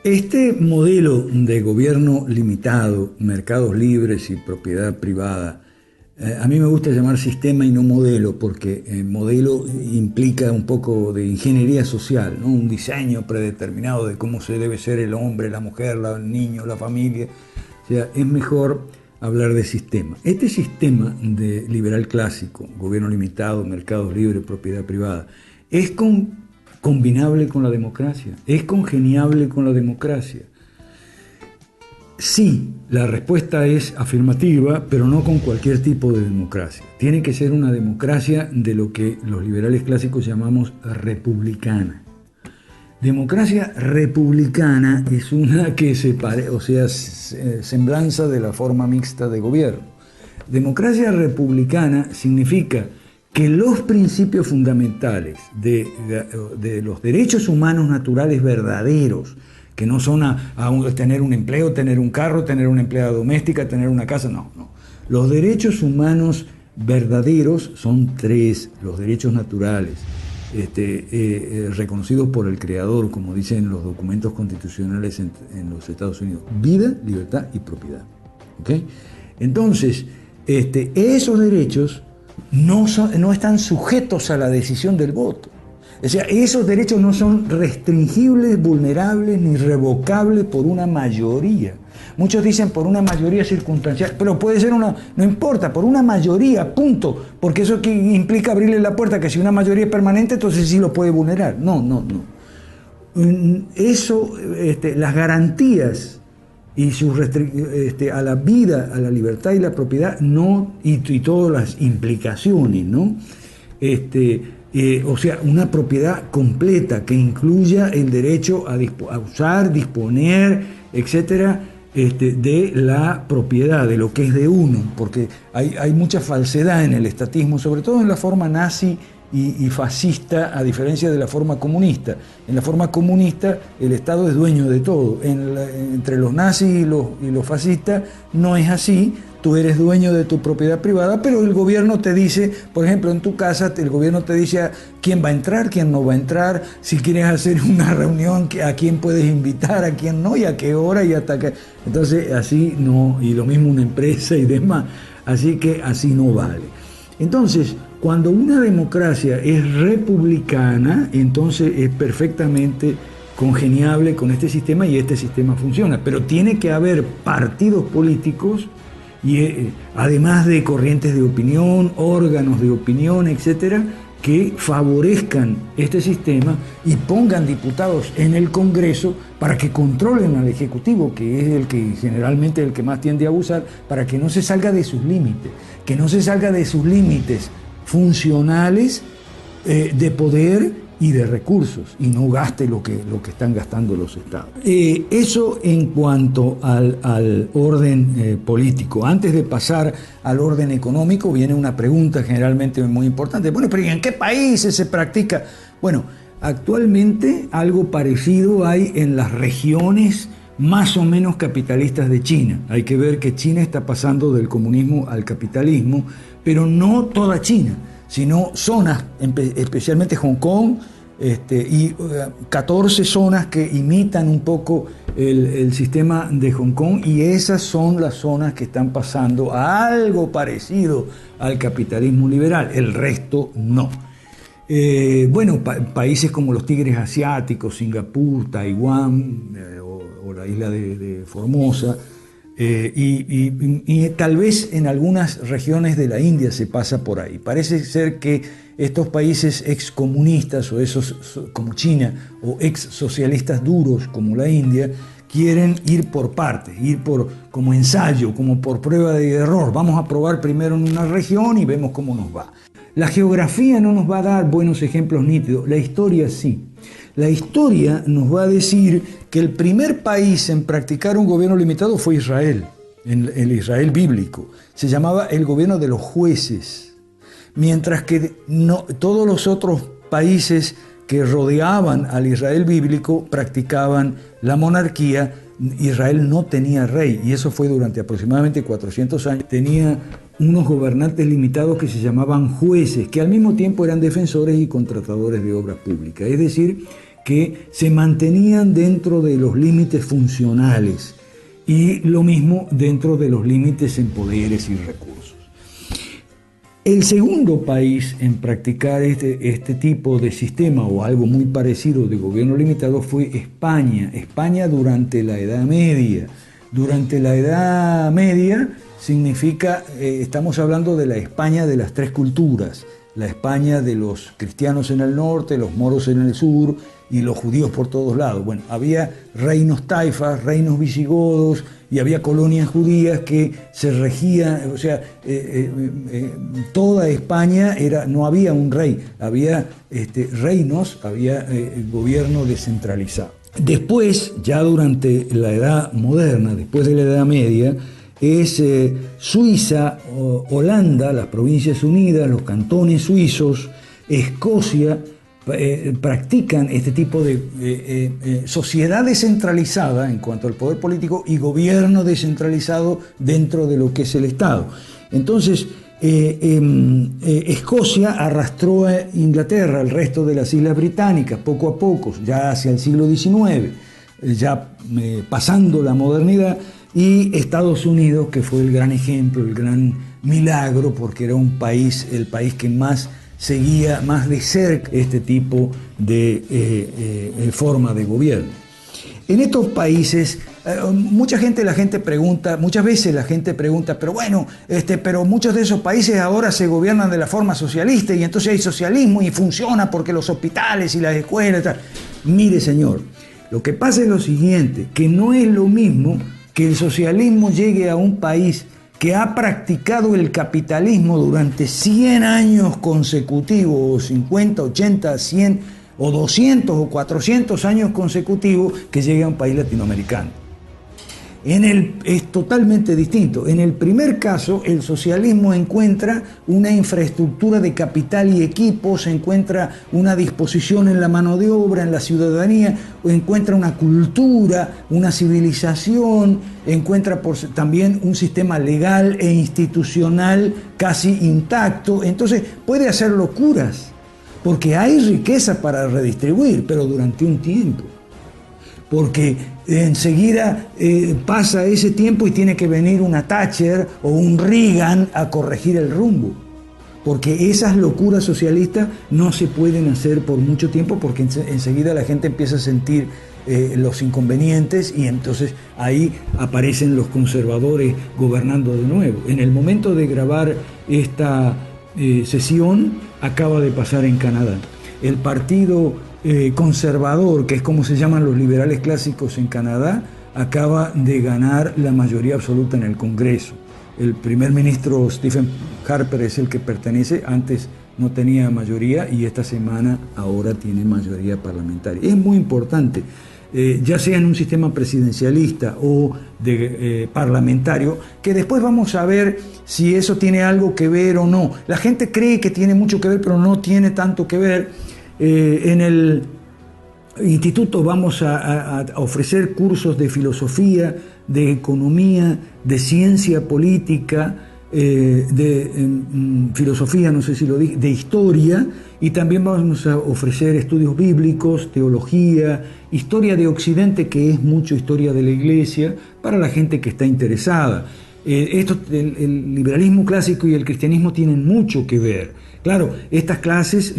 Este modelo de gobierno limitado, mercados libres y propiedad privada, a mí me gusta llamar sistema y no modelo, porque modelo implica un poco de ingeniería social, ¿no? Un diseño predeterminado de cómo se debe ser el hombre, la mujer, el niño, la familia. O sea, es mejor hablar de sistema. Este sistema de liberal clásico, gobierno limitado, mercados libres, propiedad privada, es combinable con la democracia, es congeniable con la democracia. Sí, la respuesta es afirmativa, pero no con cualquier tipo de democracia. Tiene que ser una democracia de lo que los liberales clásicos llamamos republicana. Democracia republicana es una que semblanza de la forma mixta de gobierno. Democracia republicana significa que los principios fundamentales de los derechos humanos naturales verdaderos, que no son tener un empleo, tener un carro, tener una empleada doméstica, tener una casa, no. Los derechos humanos verdaderos son tres, los derechos naturales, reconocidos por el Creador, como dicen los documentos constitucionales en los Estados Unidos: vida, libertad y propiedad. ¿Okay? Entonces, esos derechos no están sujetos a la decisión del voto. O sea, esos derechos no son restringibles, vulnerables ni revocables por una mayoría. Muchos dicen por una mayoría circunstancial, pero puede ser no importa, por una mayoría, punto. Porque eso implica abrirle la puerta, que si una mayoría es permanente, entonces sí lo puede vulnerar. No. Eso, las garantías y a la vida, a la libertad y la propiedad, y todas las implicaciones, ¿no? O sea, una propiedad completa que incluya el derecho a usar, disponer, etcétera, de la propiedad, de lo que es de uno, porque hay mucha falsedad en el estatismo, sobre todo en la forma nazi y fascista, a diferencia de la forma comunista. En la forma comunista el Estado es dueño de todo. Entre los nazis y los fascistas no es así. Tú eres dueño de tu propiedad privada, pero el gobierno te dice, por ejemplo, en tu casa, el gobierno te dice a quién va a entrar, quién no va a entrar, si quieres hacer una reunión, a quién puedes invitar, a quién no, y a qué hora, y hasta qué. Entonces, así no, y lo mismo una empresa y demás. Así que así no vale. Entonces, cuando una democracia es republicana, entonces es perfectamente congeniable con este sistema y este sistema funciona. Pero tiene que haber partidos políticos y además de corrientes de opinión, órganos de opinión, etcétera, que favorezcan este sistema y pongan diputados en el Congreso para que controlen al Ejecutivo, que es el que generalmente el que más tiende a abusar, para que no se salga de sus límites, funcionales de poder y de recursos, y no gaste lo que están gastando los estados. Eso en cuanto al orden político. Antes de pasar al orden económico, viene una pregunta generalmente muy importante. Bueno, pero ¿y en qué países se practica? Bueno, actualmente algo parecido hay en las regiones más o menos capitalistas de China. Hay que ver que China está pasando del comunismo al capitalismo, pero no toda China, sino zonas, especialmente Hong Kong, y 14 zonas que imitan un poco el sistema de Hong Kong, y esas son las zonas que están pasando a algo parecido al capitalismo liberal, el resto no. Países como los tigres asiáticos, Singapur, Taiwán, o la isla de Formosa, y tal vez en algunas regiones de la India se pasa por ahí. Parece ser que estos países excomunistas, o esos como China, o ex-socialistas duros como la India, quieren ir por partes, como ensayo, como por prueba de error. Vamos a probar primero en una región y vemos cómo nos va. La geografía no nos va a dar buenos ejemplos nítidos, la historia sí. La historia nos va a decir que el primer país en practicar un gobierno limitado fue Israel, el Israel bíblico. Se llamaba el gobierno de los jueces, mientras que todos los otros países que rodeaban al Israel bíblico practicaban la monarquía. Israel no tenía rey, y eso fue durante aproximadamente 400 años. Tenía unos gobernantes limitados que se llamaban jueces, que al mismo tiempo eran defensores y contratadores de obras públicas. Es decir, que se mantenían dentro de los límites funcionales y lo mismo dentro de los límites en poderes y recursos. El segundo país en practicar este tipo de sistema o algo muy parecido de gobierno limitado fue España. España durante la Edad Media. Durante la Edad Media significa, estamos hablando de la España de las tres culturas, la España de los cristianos en el norte, los moros en el sur y los judíos por todos lados. Bueno, había reinos taifas, reinos visigodos y había colonias judías que se regían, o sea, toda España no había un rey, había reinos, había gobierno descentralizado. Después, ya durante la Edad Moderna, después de la Edad Media, es Suiza, Holanda, las Provincias Unidas, los cantones suizos, Escocia, practican este tipo de sociedad descentralizada en cuanto al poder político y gobierno descentralizado dentro de lo que es el Estado. Entonces, Escocia arrastró a Inglaterra, al resto de las Islas Británicas, poco a poco, ya hacia el siglo XIX, ya pasando la modernidad, y Estados Unidos, que fue el gran ejemplo, el gran milagro, porque era un país, el país que más seguía más de cerca este tipo de forma de gobierno. En estos países, muchas veces la gente pregunta, pero bueno, pero muchos de esos países ahora se gobiernan de la forma socialista y entonces hay socialismo y funciona porque los hospitales y las escuelas, tal. Mire, señor, lo que pasa es lo siguiente, que no es lo mismo que el socialismo llegue a un país que ha practicado el capitalismo durante 100 años consecutivos, o 50, 80, 100, o 200 o 400 años consecutivos, que llegue a un país latinoamericano. Es totalmente distinto. En el primer caso, el socialismo encuentra una infraestructura de capital y equipos, encuentra una disposición en la mano de obra, en la ciudadanía, encuentra una cultura, una civilización, encuentra también un sistema legal e institucional casi intacto. Entonces puede hacer locuras, porque hay riqueza para redistribuir, pero durante un tiempo. Porque enseguida pasa ese tiempo y tiene que venir una Thatcher o un Reagan a corregir el rumbo. Porque esas locuras socialistas no se pueden hacer por mucho tiempo, porque enseguida la gente empieza a sentir los inconvenientes y entonces ahí aparecen los conservadores gobernando de nuevo. En el momento de grabar esta sesión acaba de pasar en Canadá. El partido conservador, que es como se llaman los liberales clásicos en Canadá, acaba de ganar la mayoría absoluta en el Congreso. El primer ministro Stephen Harper es el que pertenece, antes no tenía mayoría y esta semana ahora tiene mayoría parlamentaria. Es muy importante, ya sea en un sistema presidencialista o parlamentario, que después vamos a ver si eso tiene algo que ver o no. La gente cree que tiene mucho que ver, pero no tiene tanto que ver. En el instituto vamos a ofrecer cursos de filosofía, de economía, de ciencia política, filosofía, no sé si lo dije, de historia, y también vamos a ofrecer estudios bíblicos, teología, historia de Occidente, que es mucho historia de la Iglesia, para la gente que está interesada. El liberalismo clásico y el cristianismo tienen mucho que ver. Claro, estas clases,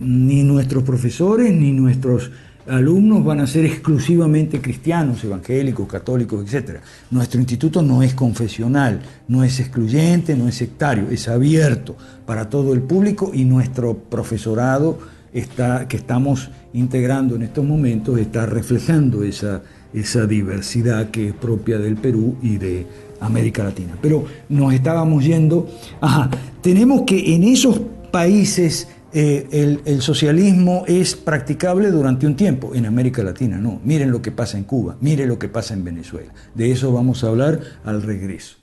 ni nuestros profesores ni nuestros alumnos van a ser exclusivamente cristianos, evangélicos, católicos, etc. Nuestro instituto no es confesional, no es excluyente, no es sectario, es abierto para todo el público y nuestro profesorado que estamos integrando en estos momentos está reflejando esa diversidad que es propia del Perú y de América Latina. Pero nos estábamos yendo, tenemos que en esos países el socialismo es practicable durante un tiempo. En América Latina no. Miren lo que pasa en Cuba, miren lo que pasa en Venezuela. De eso vamos a hablar al regreso.